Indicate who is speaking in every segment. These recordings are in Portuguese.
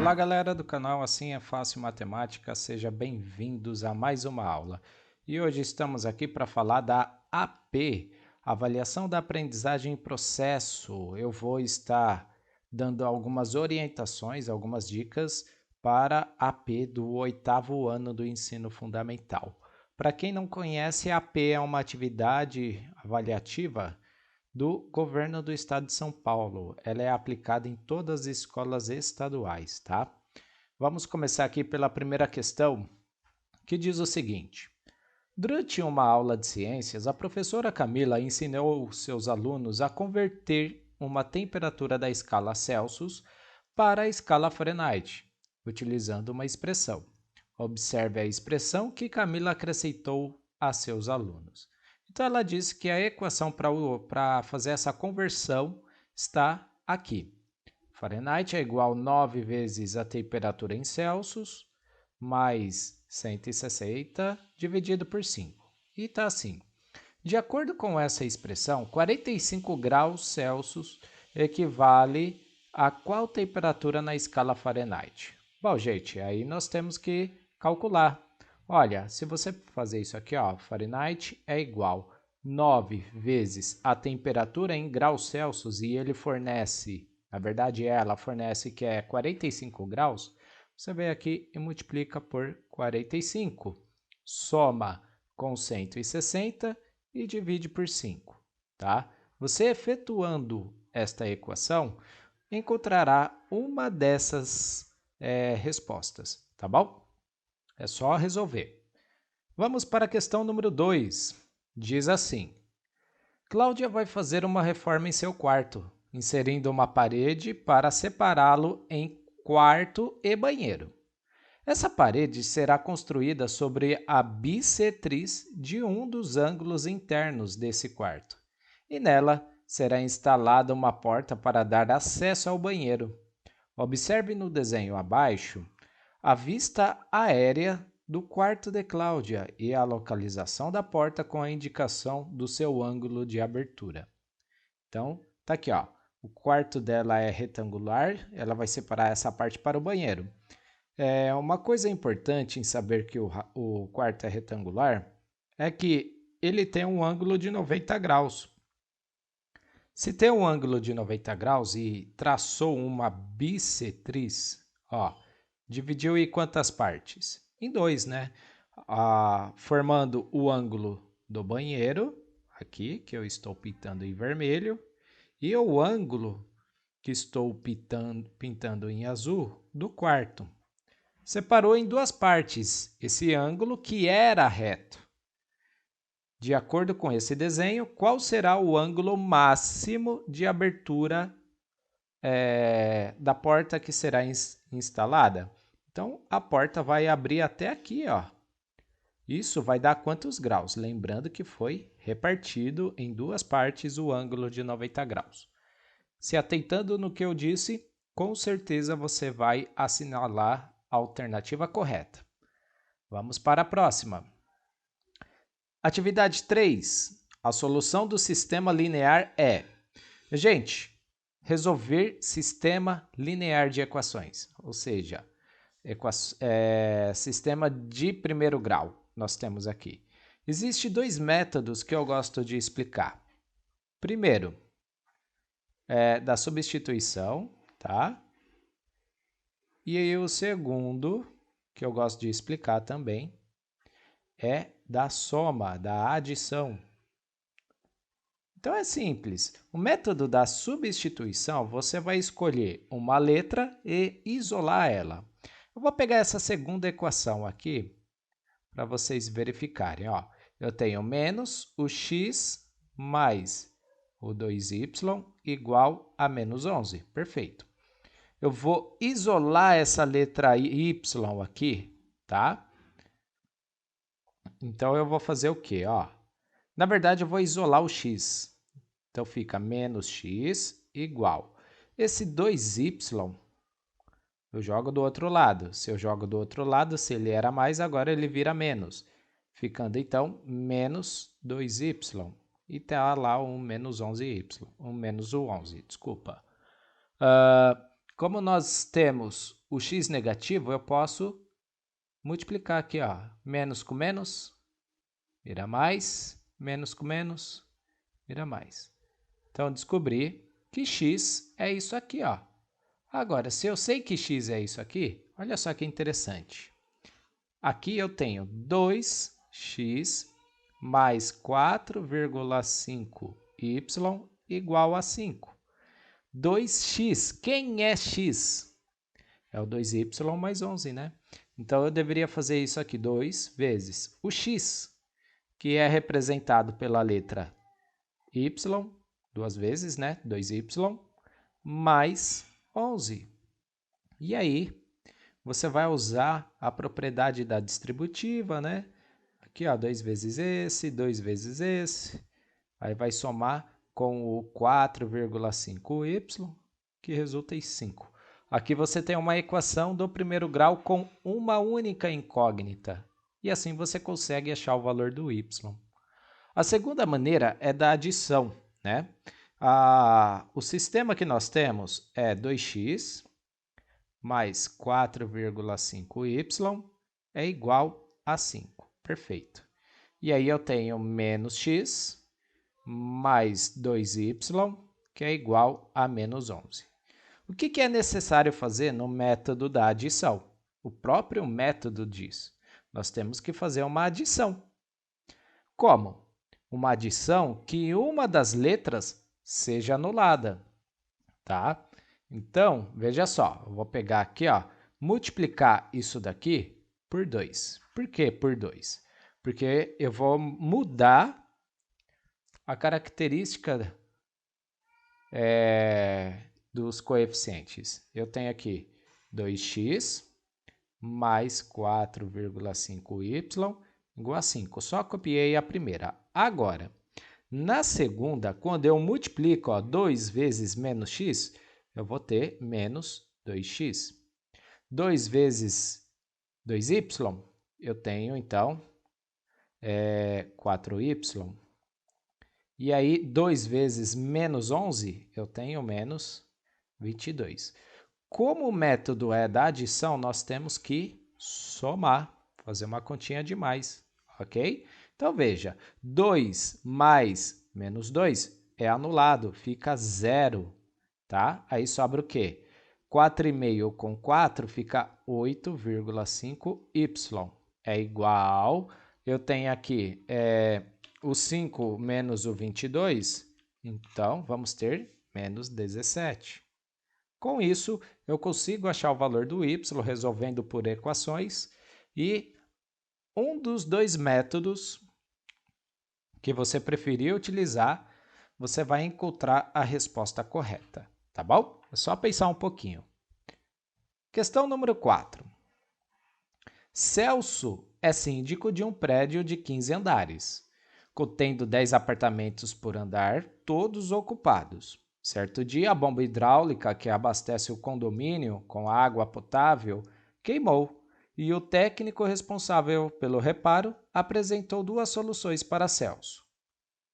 Speaker 1: Olá, galera do canal Assim é Fácil Matemática, sejam bem-vindos a mais uma aula. E hoje estamos aqui para falar da AP, Avaliação da Aprendizagem em Processo. Eu vou estar dando algumas orientações, algumas dicas para a AP do 8º ano do ensino fundamental. Para quem não conhece, a AP é uma atividade avaliativa do governo do estado de São Paulo. Ela é aplicada em todas as escolas estaduais, tá? Vamos começar aqui pela primeira questão, que diz o seguinte: durante uma aula de ciências, a professora Camila ensinou seus alunos a converter uma temperatura da escala Celsius para a escala Fahrenheit, utilizando uma expressão. Observe a expressão que Camila acrescentou a seus alunos. Então, ela disse que a equação para fazer essa conversão está aqui. Fahrenheit é igual a 9 vezes a temperatura em Celsius, mais 160 dividido por 5. E está assim. De acordo com essa expressão, 45 graus Celsius equivale a qual temperatura na escala Fahrenheit? Bom, gente, aí nós temos que calcular. Olha, se você fazer isso aqui, ó, Fahrenheit é igual 9 vezes a temperatura em graus Celsius e ele fornece, na verdade ela fornece que é 45 graus, você vem aqui e multiplica por 45, soma com 160 e divide por 5, tá? Você efetuando esta equação, encontrará uma dessas respostas, tá bom? É só resolver. Vamos para a questão número 2. Diz assim: Cláudia vai fazer uma reforma em seu quarto, inserindo uma parede para separá-lo em quarto e banheiro. Essa parede será construída sobre a bissetriz de um dos ângulos internos desse quarto, e nela será instalada uma porta para dar acesso ao banheiro. Observe no desenho abaixo a vista aérea do quarto de Cláudia e a localização da porta com a indicação do seu ângulo de abertura. Então, tá aqui, ó. O quarto dela é retangular, ela vai separar essa parte para o banheiro. Uma coisa importante em saber que o quarto é retangular é que ele tem um ângulo de 90 graus. Se tem um ângulo de 90 graus e traçou uma bissetriz, ó, dividiu em quantas partes? Em dois, né? Formando o ângulo do banheiro, aqui, que eu estou pintando em vermelho, e o ângulo que estou pintando em azul do quarto. Separou em duas partes esse ângulo que era reto. De acordo com esse desenho, qual será o ângulo máximo de abertura da porta que será instalada? Então, a porta vai abrir até aqui, ó. Isso vai dar quantos graus? Lembrando que foi repartido em duas partes o ângulo de 90 graus. Se atentando no que eu disse, com certeza você vai assinalar a alternativa correta. Vamos para a próxima. Atividade 3. A solução do sistema linear é... Gente, resolver sistema linear de equações, ou seja, sistema de primeiro grau, nós temos aqui. Existem dois métodos que eu gosto de explicar. Primeiro, da substituição, tá? E aí o segundo, que eu gosto de explicar também, é da soma, da adição. Então é simples. O método da substituição, você vai escolher uma letra e isolar ela. Eu vou pegar essa segunda equação aqui para vocês verificarem. Ó, eu tenho menos o x mais o 2y igual a menos 11. Perfeito. Eu vou isolar essa letra y aqui, tá? Então, eu vou fazer o quê? Ó, na verdade, eu vou isolar o x. Então, fica menos x igual. Esse 2y, eu jogo do outro lado. Se eu jogo do outro lado, se ele era mais, agora ele vira menos. Ficando, então, menos 2y. E tá lá um menos 11y. Um menos o 11, desculpa. Como nós temos o x negativo, eu posso multiplicar aqui, ó, menos com menos, vira mais, menos com menos, vira mais. Então, descobri que x é isso aqui, ó. Agora, se eu sei que x é isso aqui, olha só que interessante. Aqui eu tenho 2x mais 4,5y igual a 5. 2x, quem é x? É o 2y mais 11, né? Então, eu deveria fazer isso aqui, 2 vezes o x, que é representado pela letra y, duas vezes, né? 2y, mais 11. E aí, você vai usar a propriedade da distributiva, né? Aqui, ó, 2 vezes esse, 2 vezes esse. Aí vai somar com o 4,5y, que resulta em 5. Aqui você tem uma equação do primeiro grau com uma única incógnita. E assim você consegue achar o valor do y. A segunda maneira é da adição, né? O sistema que nós temos é 2x mais 4,5y é igual a 5. Perfeito. E aí eu tenho menos x mais 2y, que é igual a menos 11. O que é necessário fazer no método da adição? O próprio método diz. Nós temos que fazer uma adição. Como? Uma adição que uma das letras seja anulada, tá? Então, veja só, eu vou pegar aqui, ó, multiplicar isso daqui por 2. Por que por 2? Porque eu vou mudar a característica dos coeficientes. Eu tenho aqui 2x mais 4,5y igual a 5. Só copiei a primeira. Agora, na segunda, quando eu multiplico, ó, 2 vezes menos x, eu vou ter menos 2x. 2 vezes 2y, eu tenho, então, 4y. E aí, 2 vezes menos 11, eu tenho menos 22. Como o método é da adição, nós temos que somar, fazer uma continha de mais, ok? Então, veja, 2 mais menos 2 é anulado, fica 0, tá? Aí sobra o quê? 4,5 com 4 fica 8,5y. É igual, eu tenho aqui o 5 menos o 22, então vamos ter menos 17. Com isso, eu consigo achar o valor do y resolvendo por equações e um dos dois métodos que você preferir utilizar, você vai encontrar a resposta correta, tá bom? É só pensar um pouquinho. Questão número 4. Celso é síndico de um prédio de 15 andares, contendo 10 apartamentos por andar, todos ocupados. Certo dia, a bomba hidráulica que abastece o condomínio com água potável queimou e o técnico responsável pelo reparo apresentou duas soluções para Celso.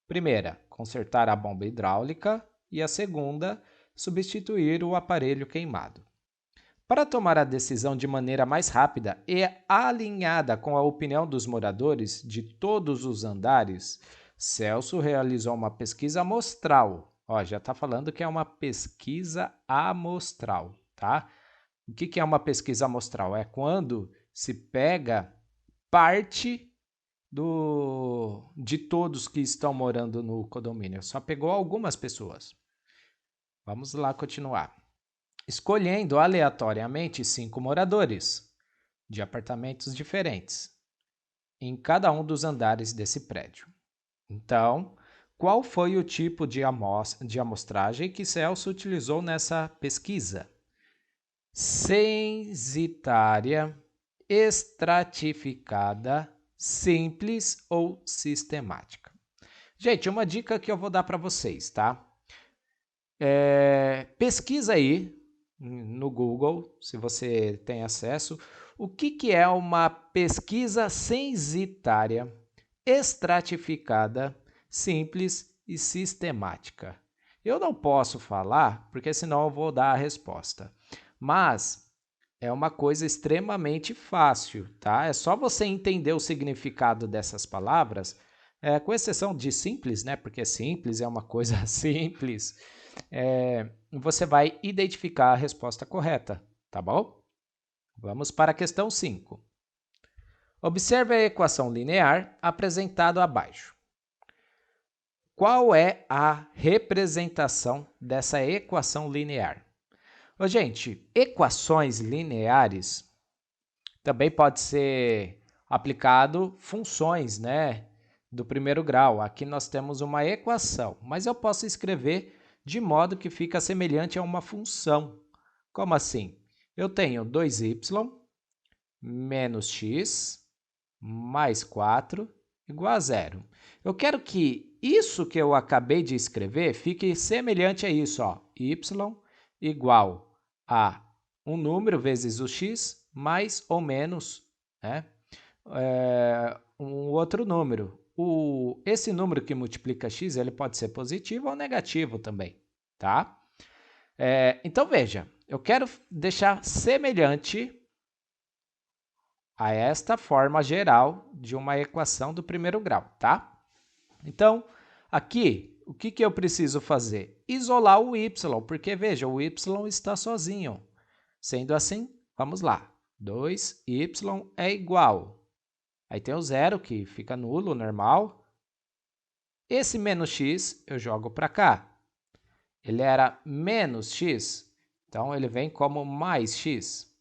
Speaker 1: Primeira, consertar a bomba hidráulica e a segunda, substituir o aparelho queimado. Para tomar a decisão de maneira mais rápida e alinhada com a opinião dos moradores de todos os andares, Celso realizou uma pesquisa amostral. Ó, já está falando que é uma pesquisa amostral, tá? O que é uma pesquisa amostral? É quando se pega parte de todos que estão morando no condomínio. Só pegou algumas pessoas. Vamos lá continuar. Escolhendo aleatoriamente 5 moradores de apartamentos diferentes em cada um dos andares desse prédio. Então, qual foi o tipo de amostragem que Celso utilizou nessa pesquisa? Censitária, estratificada, simples ou sistemática? Gente, uma dica que eu vou dar para vocês, tá? Pesquisa aí no Google, se você tem acesso, o que é uma pesquisa censitária, estratificada, simples e sistemática. Eu não posso falar, porque senão eu vou dar a resposta. Mas é uma coisa extremamente fácil, tá? É só você entender o significado dessas palavras, com exceção de simples, né? Porque simples é uma coisa simples. Você vai identificar a resposta correta, tá bom? Vamos para a questão 5. Observe a equação linear apresentada abaixo. Qual é a representação dessa equação linear? Ô, gente, equações lineares também pode ser aplicado funções, né, do primeiro grau. Aqui nós temos uma equação, mas eu posso escrever de modo que fica semelhante a uma função. Como assim? Eu tenho 2y menos x mais 4 igual a zero. Eu quero que isso que eu acabei de escrever fique semelhante a isso, ó, y igual a um número vezes o x mais ou menos, né, um outro número. Esse número que multiplica x, ele pode ser positivo ou negativo também, tá? Então, veja, eu quero deixar semelhante a esta forma geral de uma equação do primeiro grau, tá? Então, aqui, o que eu preciso fazer? Isolar o y, porque, veja, o y está sozinho. Sendo assim, vamos lá. 2y é igual. Aí tem o zero, que fica nulo, normal. Esse menos x eu jogo para cá. Ele era menos x, então ele vem como mais x.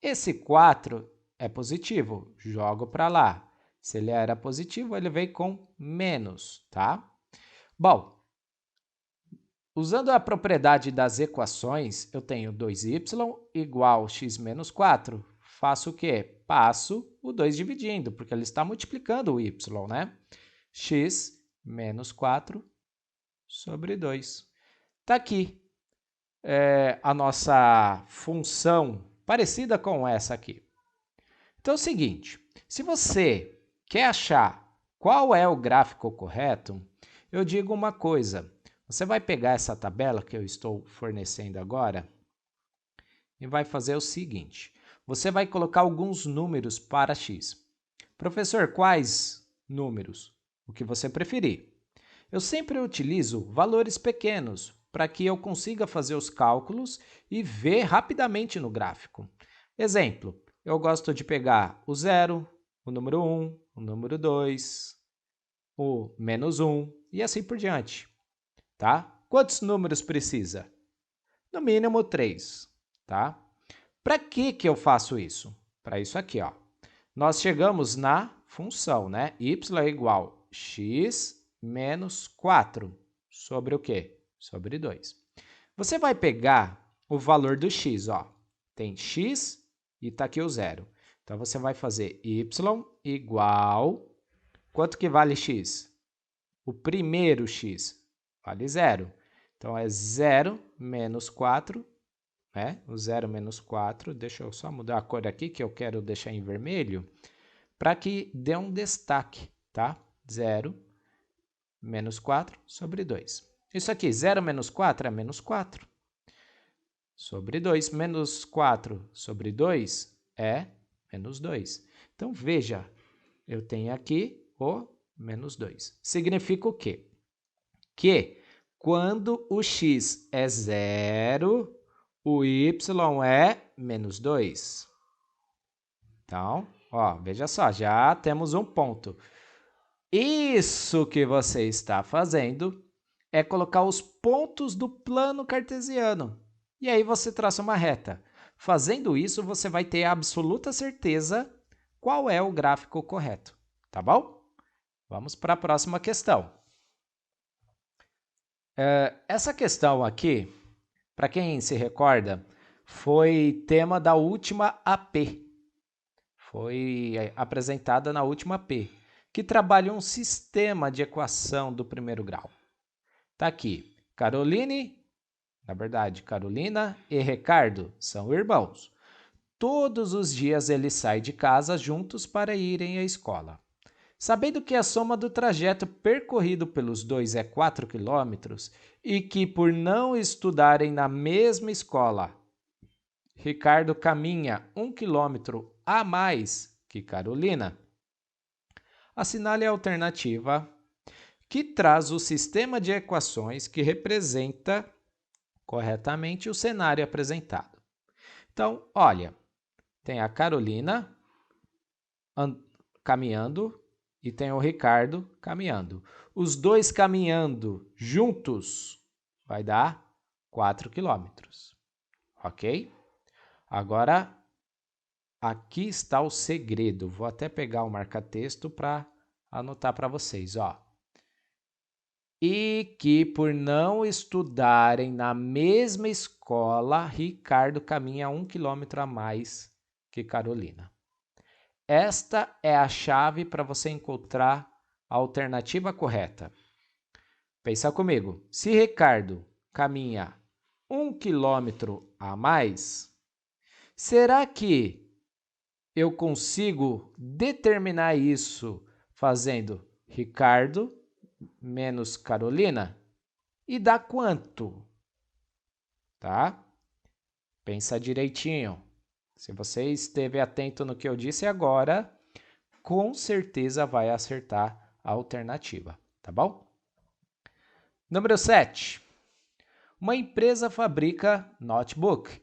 Speaker 1: Esse 4 é positivo, jogo para lá. Se ele era positivo, ele vem com menos, tá? Bom, usando a propriedade das equações, eu tenho 2y igual x menos 4. Faço o quê? Passo o 2 dividindo, porque ele está multiplicando o y, né? X menos 4 sobre 2. Está aqui a nossa função parecida com essa aqui. Então é o seguinte, se você quer achar qual é o gráfico correto, eu digo uma coisa. Você vai pegar essa tabela que eu estou fornecendo agora e vai fazer o seguinte. Você vai colocar alguns números para x. Professor, quais números? O que você preferir. Eu sempre utilizo valores pequenos para que eu consiga fazer os cálculos e ver rapidamente no gráfico. Exemplo, eu gosto de pegar o 0, o número 1, o número 2, o menos 1 e assim por diante. Tá? Quantos números precisa? No mínimo 3. Tá? Para que eu faço isso? Para isso aqui, ó. Nós chegamos na função, né? Y é igual a x menos 4 sobre o quê? Sobre 2. Você vai pegar o valor do x, ó. Tem x e está aqui o zero. Então, você vai fazer y igual... Quanto que vale x? O primeiro x vale zero. Então, é 0 menos 4, né? O 0 menos 4, deixa eu só mudar a cor aqui, que eu quero deixar em vermelho, para que dê um destaque, tá? 0 menos 4 sobre 2. Isso aqui, 0 menos 4 é menos 4. Sobre 2, menos 4 sobre 2 é menos 2. Então, veja, eu tenho aqui o menos 2. Significa o quê? Que quando o x é 0, o y é menos 2. Então, ó, veja só, já temos um ponto. Isso que você está fazendo é colocar os pontos do plano cartesiano. E aí você traça uma reta. Fazendo isso, você vai ter absoluta certeza qual é o gráfico correto. Tá bom? Vamos para a próxima questão. Essa questão aqui, para quem se recorda, foi tema da última AP. Foi apresentada na última AP, que trabalha um sistema de equação do primeiro grau. Está aqui, Carolina e Ricardo são irmãos. Todos os dias eles saem de casa juntos para irem à escola. Sabendo que a soma do trajeto percorrido pelos dois é 4 km e que, por não estudarem na mesma escola, Ricardo caminha 1 quilômetro a mais que Carolina, assinale a alternativa que traz o sistema de equações que representa corretamente o cenário apresentado. Então, olha, tem a Carolina caminhando e tem o Ricardo caminhando. Os dois caminhando juntos vai dar 4 quilômetros, ok? Agora, aqui está o segredo. Vou até pegar o marca-texto para anotar para vocês, ó. E que por não estudarem na mesma escola, Ricardo caminha 1 quilômetro a mais que Carolina. Esta é a chave para você encontrar a alternativa correta. Pensa comigo. Se Ricardo caminha 1 quilômetro a mais, será que eu consigo determinar isso fazendo Ricardo menos Carolina? E dá quanto? Tá? Pensa direitinho. Se você esteve atento no que eu disse agora, com certeza vai acertar a alternativa, tá bom? Número 7. Uma empresa fabrica notebook.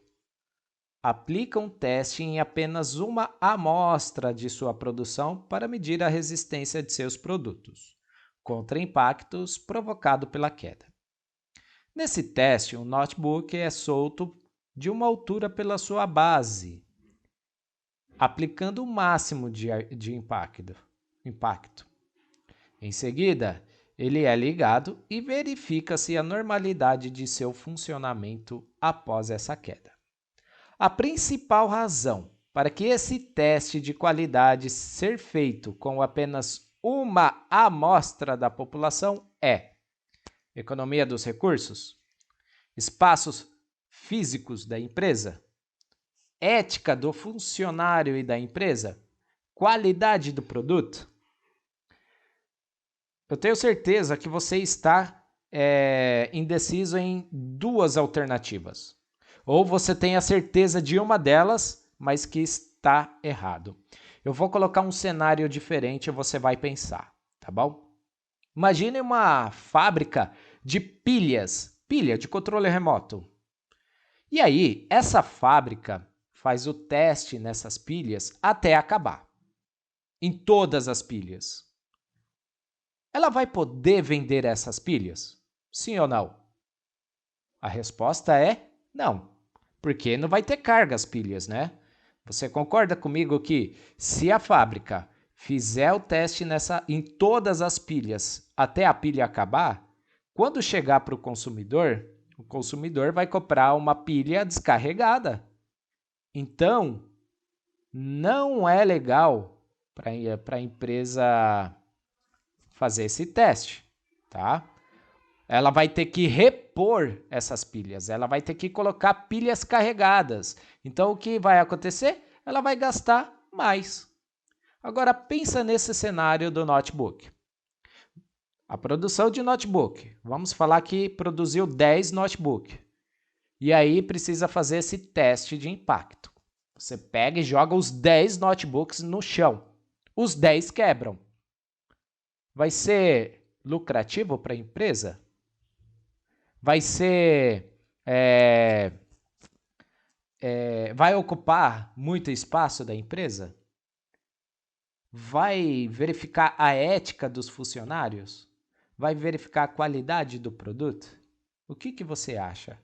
Speaker 1: Aplica um teste em apenas uma amostra de sua produção para medir a resistência de seus produtos contra impactos provocados pela queda. Nesse teste, o notebook é solto de uma altura pela sua base, aplicando o máximo de impacto. Em seguida, ele é ligado e verifica-se a normalidade de seu funcionamento após essa queda. A principal razão para que esse teste de qualidade ser feito com apenas uma amostra da população é economia dos recursos, espaços físicos da empresa, ética do funcionário e da empresa, qualidade do produto. Eu tenho certeza que você está indeciso em duas alternativas. Ou você tem a certeza de uma delas, mas que está errado. Eu vou colocar um cenário diferente e você vai pensar, tá bom? Imagine uma fábrica de pilha de controle remoto. E aí, essa fábrica faz o teste nessas pilhas até acabar. Em todas as pilhas. Ela vai poder vender essas pilhas? Sim ou não? A resposta é não, porque não vai ter carga as pilhas, né? Você concorda comigo que se a fábrica fizer o teste em todas as pilhas até a pilha acabar, quando chegar para o consumidor vai comprar uma pilha descarregada. Então, não é legal para a empresa fazer esse teste, tá? Ela vai ter que repor essas pilhas, ela vai ter que colocar pilhas carregadas. Então, o que vai acontecer? Ela vai gastar mais. Agora, pensa nesse cenário do notebook. A produção de notebook. Vamos falar que produziu 10 notebooks. E aí precisa fazer esse teste de impacto. Você pega e joga os 10 notebooks no chão. Os 10 quebram. Vai ser lucrativo para a empresa? Vai ser... vai ocupar muito espaço da empresa? Vai verificar a ética dos funcionários? Vai verificar a qualidade do produto? O que você acha?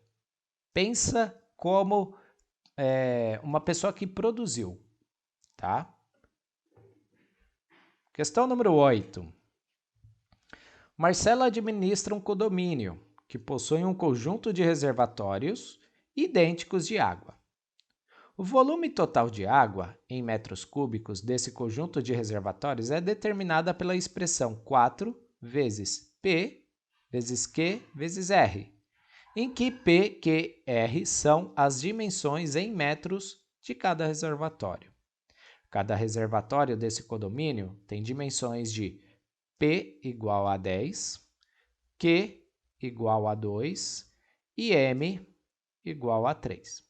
Speaker 1: Pensa como uma pessoa que produziu, tá? Questão número 8. Marcela administra um condomínio que possui um conjunto de reservatórios idênticos de água. O volume total de água, em metros cúbicos, desse conjunto de reservatórios é determinada pela expressão 4 vezes P vezes Q vezes R, em que P, Q, R são as dimensões em metros de cada reservatório. Cada reservatório desse condomínio tem dimensões de P igual a 10, Q igual a 2 e M igual a 3.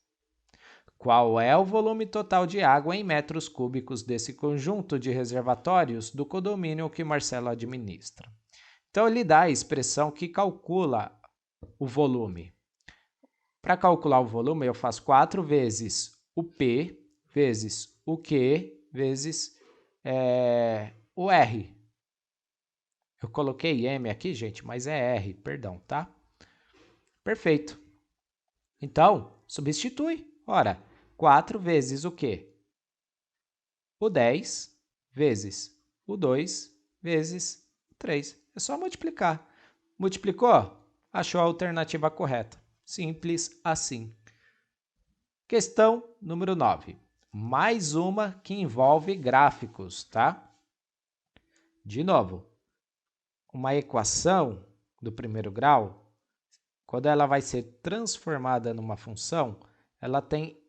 Speaker 1: Qual é o volume total de água em metros cúbicos desse conjunto de reservatórios do condomínio que Marcelo administra? Então, ele dá a expressão que calcula o volume. Para calcular o volume, eu faço 4 vezes o P, vezes o Q, vezes o R. Eu coloquei M aqui, gente, mas é R, perdão, tá? Perfeito. Então, substitui. Ora, 4 vezes o quê? O 10 vezes o 2 vezes 3. É só multiplicar. Multiplicou? Achou a alternativa correta. Simples assim. Questão número 9. Mais uma que envolve gráficos, tá? De novo, uma equação do primeiro grau, quando ela vai ser transformada numa função, ela tem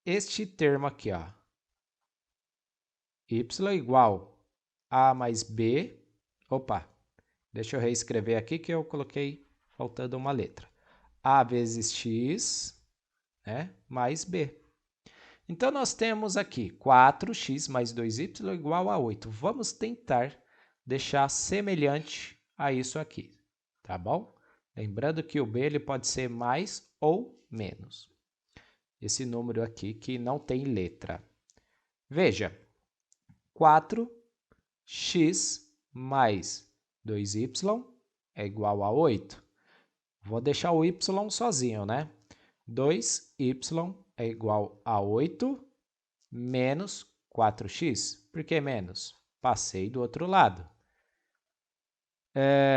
Speaker 1: este termo aqui, ó. Y igual a mais b. Opa, deixa eu reescrever aqui que eu coloquei faltando uma letra. A vezes x, né, mais b. Então, nós temos aqui 4x mais 2y igual a 8. Vamos tentar deixar semelhante a isso aqui, tá bom? Lembrando que o b ele pode ser mais ou menos. Esse número aqui que não tem letra. Veja, 4x mais 2y é igual a 8. Vou deixar o y sozinho, né? 2y é igual a 8 menos 4x. Por que menos? Passei do outro lado.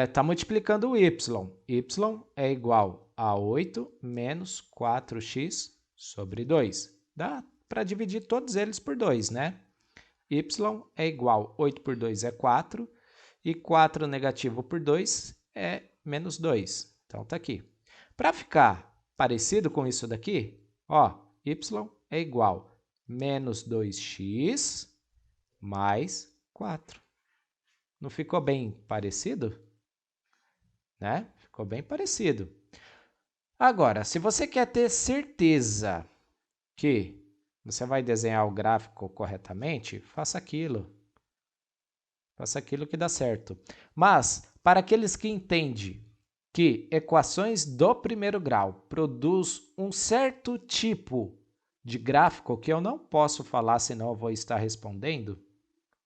Speaker 1: Está multiplicando o y. Y é igual a 8 menos 4x sobre 2. Dá para dividir todos eles por 2, né? Y é igual a 8 por 2 é 4. E 4 negativo por 2 é menos 2. Então, está aqui. Para ficar parecido com isso daqui, ó, y é igual a menos 2x mais 4. Não ficou bem parecido? Né? Ficou bem parecido. Agora, se você quer ter certeza que você vai desenhar o gráfico corretamente, faça aquilo. Faça aquilo que dá certo. Mas, para aqueles que entendem que equações do primeiro grau produz um certo tipo de gráfico que eu não posso falar, senão eu vou estar respondendo,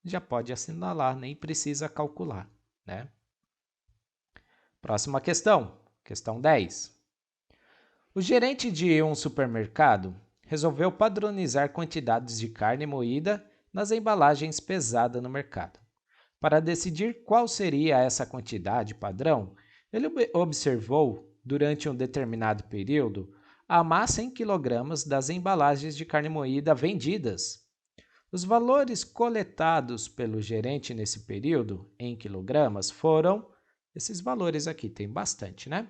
Speaker 1: já pode assinalar, nem precisa calcular, né? Próxima questão, questão 10. O gerente de um supermercado resolveu padronizar quantidades de carne moída nas embalagens pesadas no mercado. Para decidir qual seria essa quantidade padrão, ele observou, durante um determinado período, a massa em quilogramas das embalagens de carne moída vendidas. Os valores coletados pelo gerente nesse período, em quilogramas, foram esses valores aqui, tem bastante, né?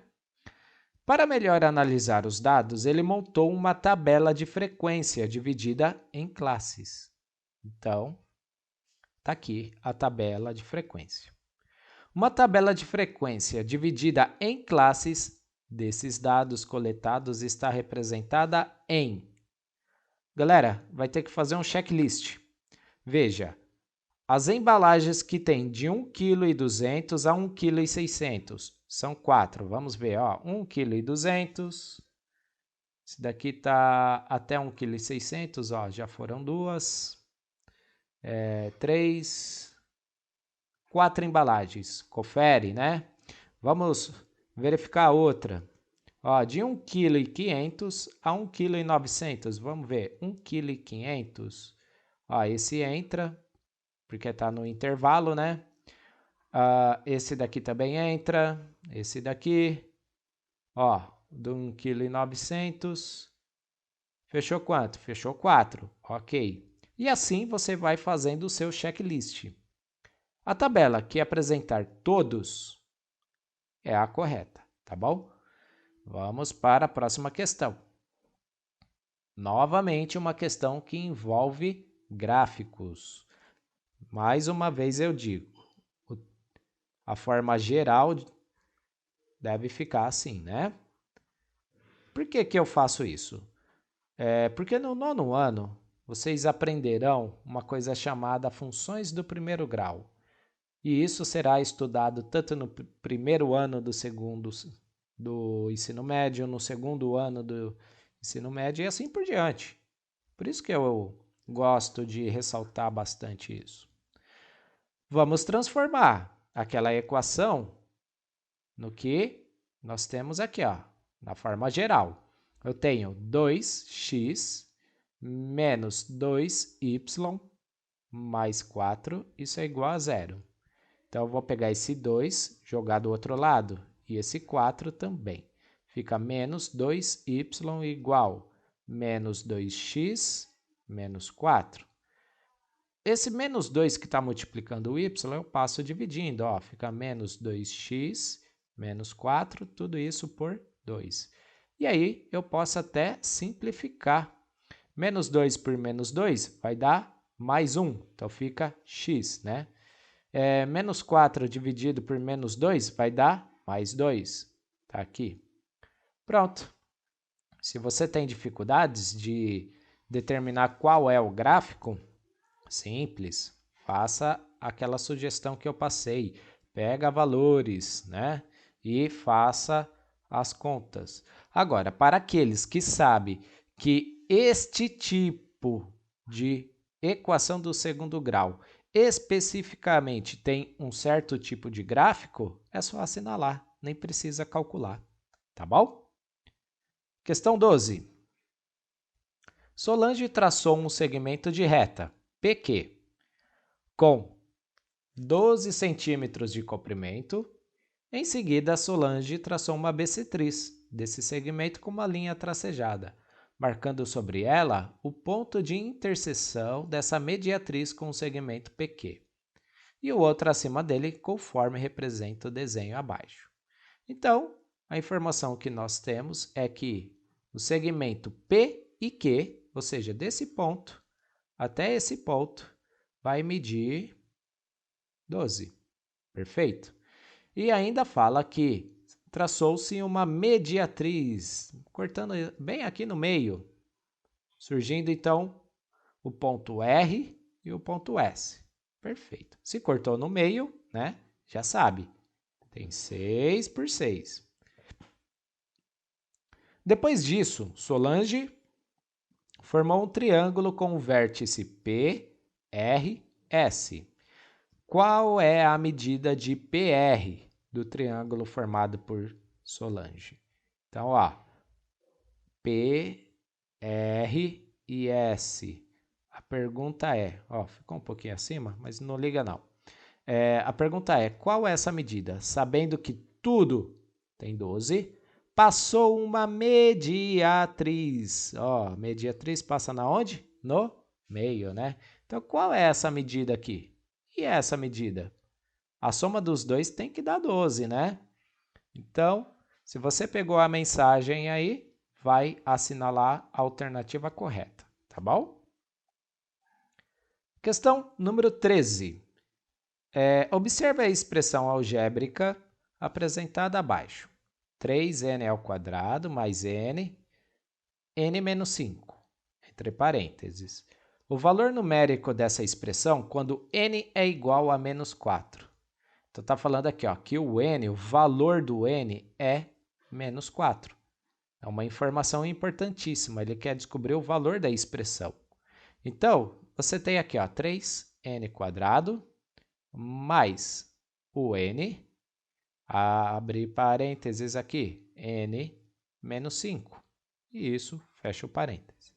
Speaker 1: Para melhor analisar os dados, ele montou uma tabela de frequência dividida em classes. Então, está aqui a tabela de frequência. Uma tabela de frequência dividida em classes desses dados coletados está representada em... Galera, vai ter que fazer um checklist. Veja, as embalagens que tem de 1,2 kg a 1,6 kg são 4. Vamos ver, ó, 1,2 kg. Esse daqui está até 1,6 kg, ó, já foram 2. 3, 4 embalagens. Confere, né? Vamos verificar outra. Ó, de 1,5 kg a 1,9 kg. Vamos ver, 1,5 kg. Ó, esse entra, porque está no intervalo, né? Esse daqui também entra. Esse daqui. Ó, do 1,9 kg. Fechou quanto? Fechou 4. Ok. E assim você vai fazendo o seu checklist. A tabela que apresentar todos é a correta, tá bom? Vamos para a próxima questão. Novamente, uma questão que envolve gráficos. Mais uma vez eu digo, a forma geral deve ficar assim, né? Por que que eu faço isso? Porque no nono ano, vocês aprenderão uma coisa chamada funções do primeiro grau. E isso será estudado tanto no primeiro ano do ensino médio, no segundo ano do ensino médio e assim por diante. Por isso que eu gosto de ressaltar bastante isso. Vamos transformar aquela equação no que nós temos aqui, ó, na forma geral. Eu tenho 2x menos 2y mais 4, isso é igual a zero. Então, eu vou pegar esse 2, jogar do outro lado, e esse 4 também. Fica menos 2y igual menos 2x menos 4. Esse menos 2 que está multiplicando o y, eu passo dividindo. Ó, fica menos 2x menos 4, tudo isso por 2. E aí, eu posso até simplificar. Menos 2 por menos 2 vai dar mais 1, então fica x, né? Menos 4 dividido por menos 2 vai dar mais 2. Tá aqui. Pronto. Se você tem dificuldades de determinar qual é o gráfico, simples, faça aquela sugestão que eu passei. Pega valores, né? E faça as contas. Agora, para aqueles que sabem que este tipo de equação do segundo grau especificamente tem um certo tipo de gráfico, é só assinalar, nem precisa calcular, tá bom? Questão 12. Solange traçou um segmento de reta, PQ, com 12 centímetros de comprimento. Em seguida, Solange traçou uma bissetriz desse segmento com uma linha tracejada, marcando sobre ela o ponto de interseção dessa mediatriz com o segmento PQ, e o outro acima dele, conforme representa o desenho abaixo. Então, a informação que nós temos é que o segmento P e Q, ou seja, desse ponto até esse ponto, vai medir 12. Perfeito? E ainda fala que traçou-se uma mediatriz, cortando bem aqui no meio, surgindo então o ponto R e o ponto S. Perfeito. Se cortou no meio, né? Já sabe. Tem 6 por 6. Depois disso, Solange formou um triângulo com o vértice P, R, S. Qual é a medida de PR do triângulo formado por Solange? Então, ó, P, R e S. A pergunta é, ó, ficou um pouquinho acima, mas não liga não. A pergunta é, qual é essa medida? Sabendo que tudo tem 12, passou uma mediatriz. Ó, mediatriz passa na onde? No meio, né? Então, qual é essa medida aqui? E essa medida? A soma dos dois tem que dar 12, né? Então, se você pegou a mensagem aí, vai assinalar a alternativa correta, tá bom? Questão número 13. Observe a expressão algébrica apresentada abaixo. 3n² mais n menos 5, entre parênteses. O valor numérico dessa expressão quando n é igual a menos 4. Então, está falando aqui ó, que o n, o valor do n é menos 4. É uma informação importantíssima, ele quer descobrir o valor da expressão. Então, você tem aqui ó, 3n² mais o n, abre parênteses aqui, n menos 5. E isso, fecha o parênteses.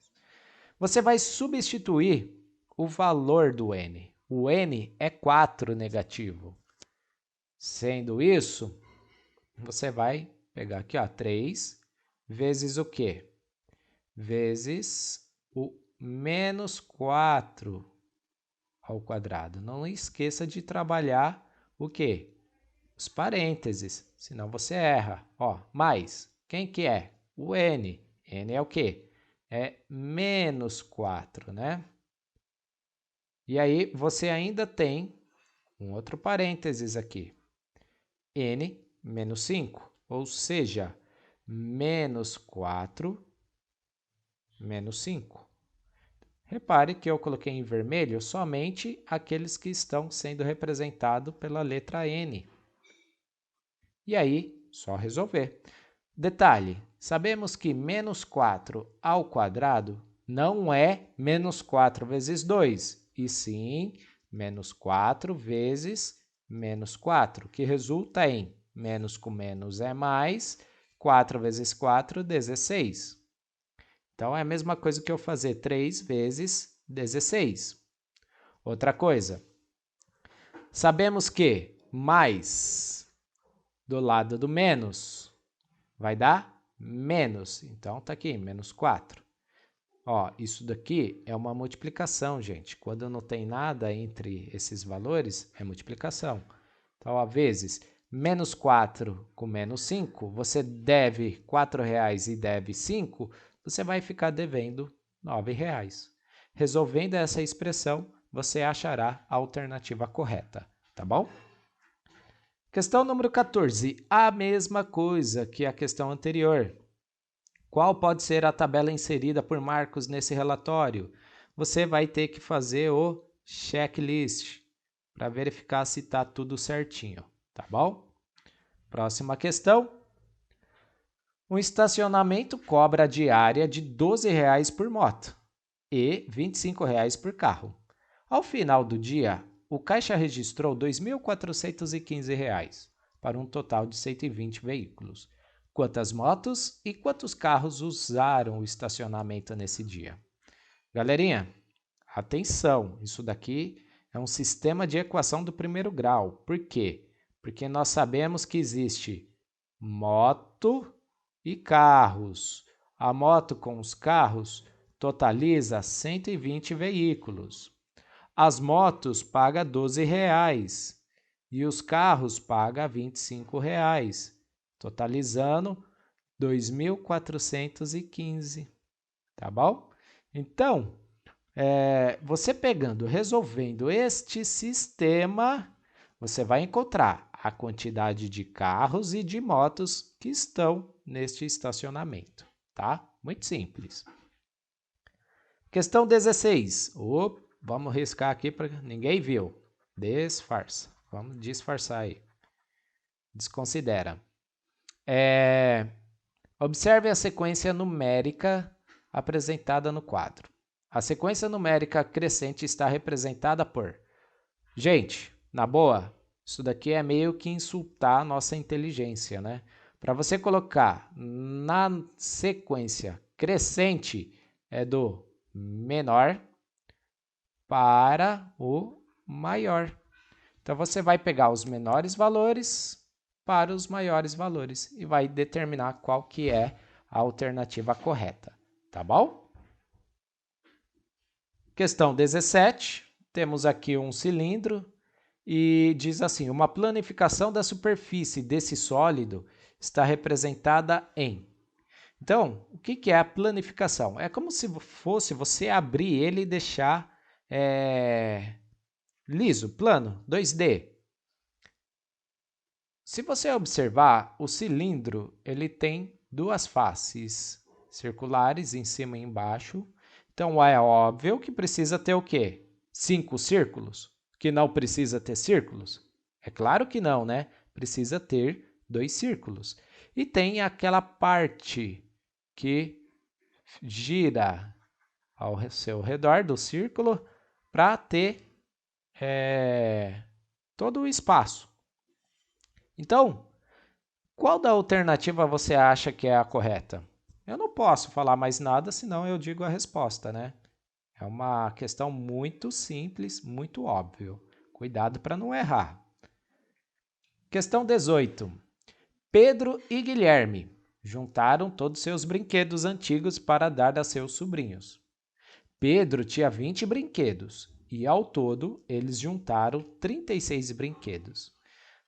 Speaker 1: Você vai substituir o valor do n. O n é 4 negativo. Sendo isso, você vai pegar aqui, ó, 3 vezes o quê? Vezes o menos 4 ao quadrado. Não esqueça de trabalhar o quê? Os parênteses, senão você erra. Ó, mais, quem que é? O n. N é o quê? É menos 4, né? E aí, você ainda tem um outro parênteses aqui. N menos 5, ou seja, menos 4 menos 5. Repare que eu coloquei em vermelho somente aqueles que estão sendo representados pela letra N. E aí, só resolver. Detalhe, sabemos que menos 4 ao quadrado não é menos 4 vezes 2, e sim menos 4 vezes menos 4, que resulta em menos com menos é mais, 4 vezes 4, 16. Então, é a mesma coisa que eu fazer 3 vezes 16. Outra coisa, sabemos que mais do lado do menos vai dar menos. Então, tá aqui, menos 4. Ó, isso daqui é uma multiplicação, gente. Quando não tem nada entre esses valores, é multiplicação. Então, vezes menos 4 com menos 5, você deve R$4 e deve 5, você vai ficar devendo R$9. Resolvendo essa expressão, você achará a alternativa correta, tá bom? Questão número 14, a mesma coisa que a questão anterior. Qual pode ser a tabela inserida por Marcos nesse relatório? Você vai ter que fazer o checklist para verificar se está tudo certinho, tá bom? Próxima questão. Um estacionamento cobra a diária de R$12 por moto e R$25 por carro. Ao final do dia, o caixa registrou R$2.415 para um total de 120 veículos. Quantas motos e quantos carros usaram o estacionamento nesse dia? Galerinha, atenção, isso daqui é um sistema de equação do primeiro grau. Por quê? Porque nós sabemos que existe moto e carros. A moto com os carros totaliza 120 veículos. As motos pagam R$12 e os carros pagam R$25, totalizando 2.415, tá bom? Então, você resolvendo este sistema, você vai encontrar a quantidade de carros e de motos que estão neste estacionamento, tá? Muito simples. Questão 16. Vamos riscar aqui para ninguém viu. Disfarça. Vamos disfarçar aí. Desconsidera. Observe a sequência numérica apresentada no quadro. A sequência numérica crescente está representada por... Gente, na boa, isso daqui é meio que insultar a nossa inteligência, né? Para você colocar na sequência crescente, é do menor para o maior. Então, você vai pegar os menores valores para os maiores valores e vai determinar qual que é a alternativa correta, tá bom? Questão 17, temos aqui um cilindro e diz assim, uma planificação da superfície desse sólido está representada em... Então, o que é a planificação? É como se fosse você abrir ele e deixar liso, plano, 2D. Se você observar, o cilindro ele tem duas faces circulares em cima e embaixo. Então, é óbvio que precisa ter o quê? 5 círculos? Que não precisa ter círculos? É claro que não, né? Precisa ter 2 círculos. E tem aquela parte que gira ao seu redor do círculo para ter todo o espaço. Então, qual da alternativa você acha que é a correta? Eu não posso falar mais nada, senão eu digo a resposta, né? É uma questão muito simples, muito óbvio. Cuidado para não errar. Questão 18. Pedro e Guilherme juntaram todos seus brinquedos antigos para dar a seus sobrinhos. Pedro tinha 20 brinquedos e, ao todo, eles juntaram 36 brinquedos.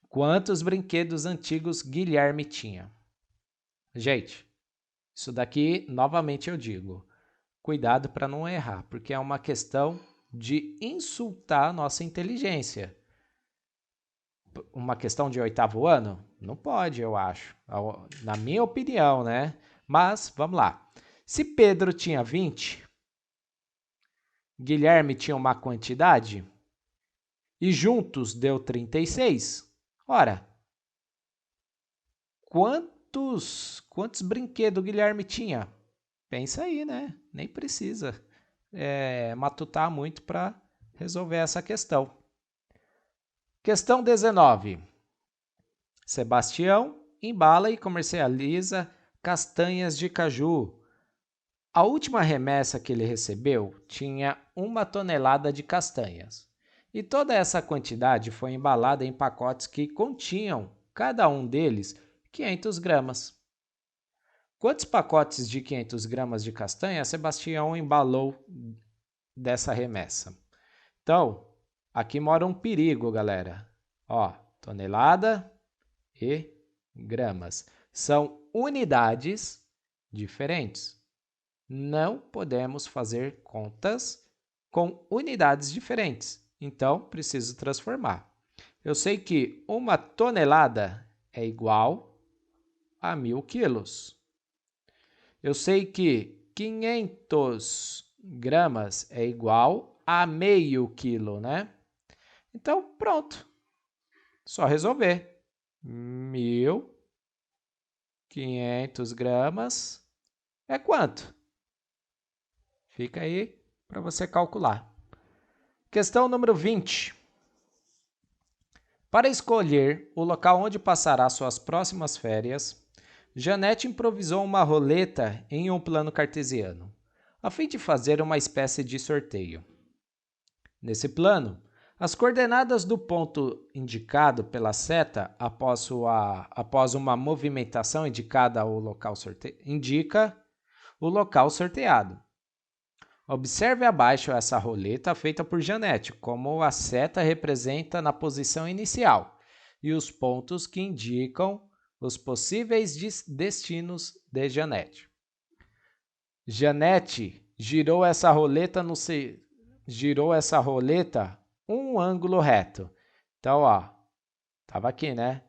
Speaker 1: Quantos brinquedos antigos Guilherme tinha? Gente, isso daqui, novamente eu digo, cuidado para não errar, porque é uma questão de insultar a nossa inteligência. Uma questão de 8º ano? Não pode, eu acho. Na minha opinião, né? Mas, vamos lá. Se Pedro tinha 20, Guilherme tinha uma quantidade e juntos deu 36. Ora, quantos brinquedos Guilherme tinha? Pensa aí, né? Nem precisa matutar muito para resolver essa questão. Questão 19. Sebastião embala e comercializa castanhas de caju. A última remessa que ele recebeu tinha 1 tonelada de castanhas. E toda essa quantidade foi embalada em pacotes que continham, cada um deles, 500 gramas. Quantos pacotes de 500 gramas de castanha Sebastião embalou dessa remessa? Então, aqui mora um perigo, galera. Ó, tonelada e gramas. São unidades diferentes. Não podemos fazer contas com unidades diferentes. Então, preciso transformar. Eu sei que 1 tonelada é igual a 1.000 quilos. Eu sei que 500 gramas é igual a meio quilo, né? Então, pronto. Só resolver. 1.500 gramas é quanto? Fica aí para você calcular. Questão número 20. Para escolher o local onde passará suas próximas férias, Janete improvisou uma roleta em um plano cartesiano, a fim de fazer uma espécie de sorteio. Nesse plano, as coordenadas do ponto indicado pela seta após uma movimentação indica o local sorteado. Observe abaixo essa roleta feita por Janete, como a seta representa na posição inicial e os pontos que indicam os possíveis destinos de Janete. Janete girou essa roleta um ângulo reto. Então, ó, tava aqui, né?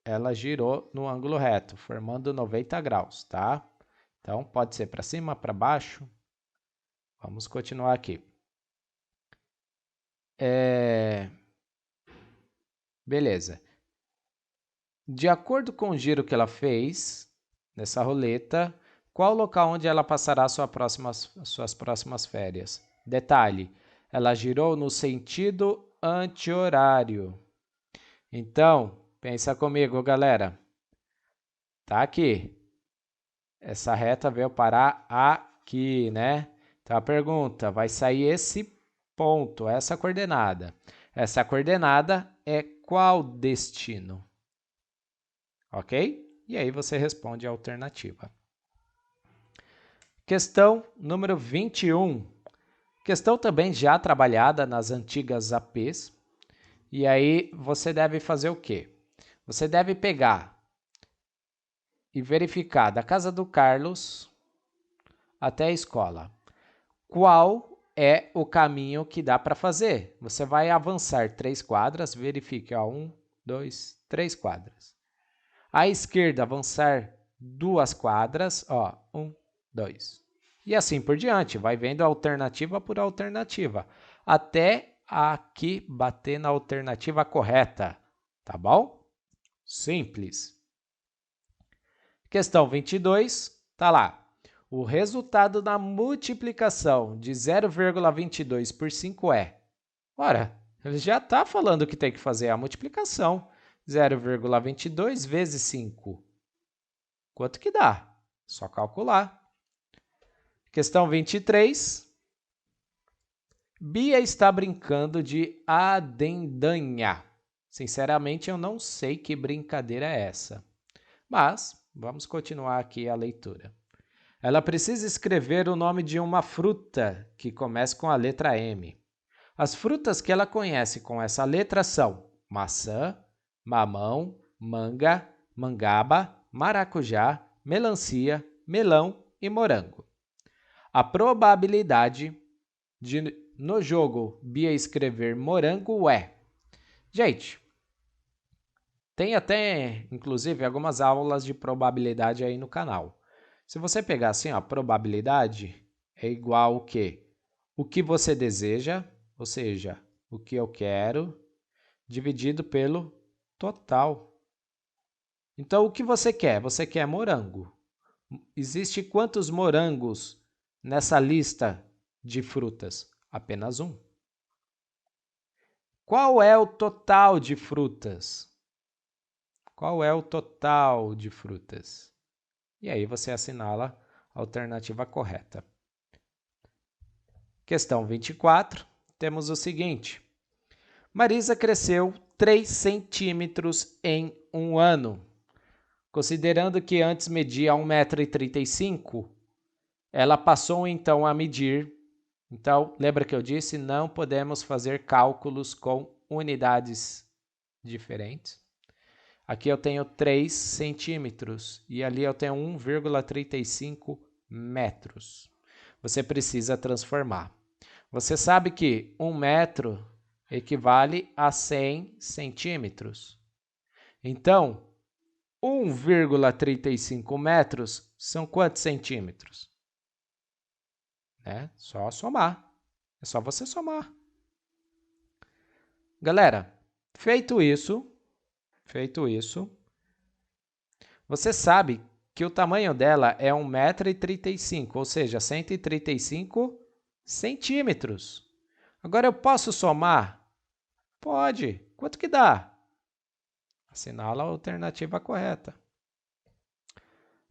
Speaker 1: Ela girou no ângulo reto, formando 90 graus, tá? Então, pode ser para cima, para baixo. Vamos continuar aqui. Beleza. De acordo com o giro que ela fez nessa roleta, qual o local onde ela passará suas próximas férias? Detalhe, ela girou no sentido anti-horário. Então, pensa comigo, galera. Tá aqui. Essa reta veio parar aqui, né? Então, a pergunta, vai sair esse ponto, essa coordenada. Essa coordenada é qual destino? Ok? E aí você responde a alternativa. Questão número 21. Questão também já trabalhada nas antigas APs. E aí você deve fazer o quê? Você deve pegar e verificar da casa do Carlos até a escola. Qual é o caminho que dá para fazer? Você vai avançar 3 quadras, verifique, 1, 2, 3 quadras. À esquerda, avançar 2 quadras, 1, 2. E assim por diante, vai vendo alternativa por alternativa, até aqui bater na alternativa correta, tá bom? Simples. Questão 22, tá lá. O resultado da multiplicação de 0,22 por 5 é... Ora, ele já está falando que tem que fazer a multiplicação. 0,22 vezes 5. Quanto que dá? Só calcular. Questão 23. Bia está brincando de adendanha. Sinceramente, eu não sei que brincadeira é essa. Mas, vamos continuar aqui a leitura. Ela precisa escrever o nome de uma fruta que começa com a letra M. As frutas que ela conhece com essa letra são maçã, mamão, manga, mangaba, maracujá, melancia, melão e morango. A probabilidade de, no jogo, Bia escrever morango é... Gente, tem até, inclusive, algumas aulas de probabilidade aí no canal. Se você pegar assim, ó, a probabilidade é igual ao quê? O que você deseja, ou seja, o que eu quero, dividido pelo total. Então, o que você quer? Você quer morango. Existe quantos morangos nessa lista de frutas? Apenas um. Qual é o total de frutas? Qual é o total de frutas? E aí você assinala a alternativa correta. Questão 24, temos o seguinte. Marisa cresceu 3 centímetros em um ano. Considerando que antes media 1,35 m, ela passou então a medir. Então, lembra que eu disse? Não podemos fazer cálculos com unidades diferentes. Aqui eu tenho 3 centímetros e ali eu tenho 1,35 metros. Você precisa transformar. Você sabe que 1 metro equivale a 100 centímetros. Então, 1,35 metros são quantos centímetros? Só somar. É só você somar. Galera, feito isso, você sabe que o tamanho dela é 1,35 m, ou seja, 135 centímetros. Agora eu posso somar? Pode. Quanto que dá? Assinala a alternativa correta.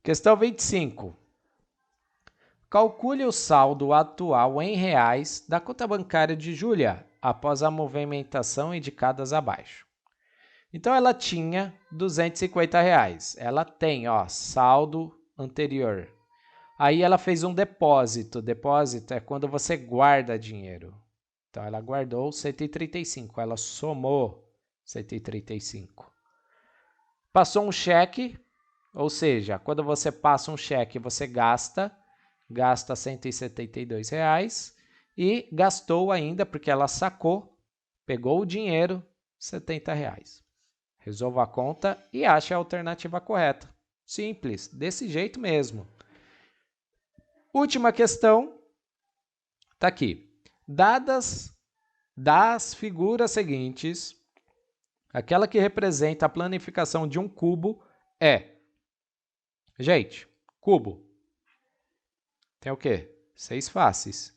Speaker 1: Questão 25. Calcule o saldo atual em reais da conta bancária de Júlia após a movimentação indicadas abaixo. Então, ela tinha R$250. Ela tem, saldo anterior. Aí, ela fez um depósito. Depósito é quando você guarda dinheiro. Então, ela guardou 135. Ela somou 135. Passou um cheque, ou seja, quando você passa um cheque, você gasta R$172 e gastou ainda, porque ela sacou, pegou o dinheiro, R$70. Resolva a conta e ache a alternativa correta. Simples, desse jeito mesmo. Última questão, está aqui. Dadas das figuras seguintes, aquela que representa a planificação de um cubo é... Gente, cubo. Tem o quê? 6 faces.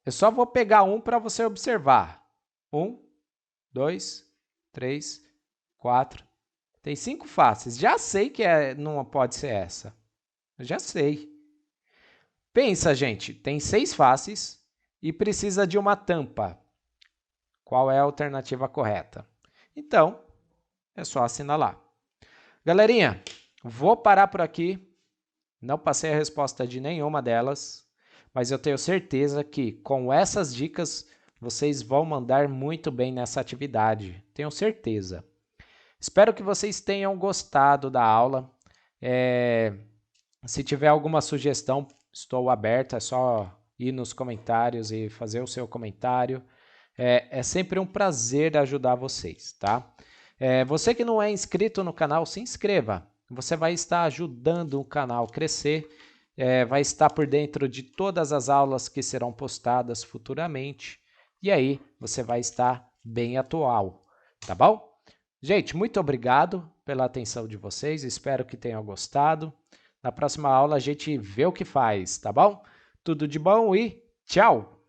Speaker 1: Eu só vou pegar um para você observar. 1, 2, 3, 4. Tem 5 faces. Já sei que não pode ser essa. Eu já sei. Pensa, gente. Tem 6 faces e precisa de uma tampa. Qual é a alternativa correta? Então, é só assinalar. Galerinha, vou parar por aqui. Não passei a resposta de nenhuma delas, mas eu tenho certeza que com essas dicas vocês vão mandar muito bem nessa atividade. Tenho certeza. Espero que vocês tenham gostado da aula. Se tiver alguma sugestão, estou aberto. É só ir nos comentários e fazer o seu comentário. É sempre um prazer ajudar vocês, tá? Você que não é inscrito no canal, se inscreva. Você vai estar ajudando o canal a crescer, vai estar por dentro de todas as aulas que serão postadas futuramente. E aí, você vai estar bem atual, tá bom? Gente, muito obrigado pela atenção de vocês, espero que tenham gostado. Na próxima aula a gente vê o que faz, tá bom? Tudo de bom e tchau!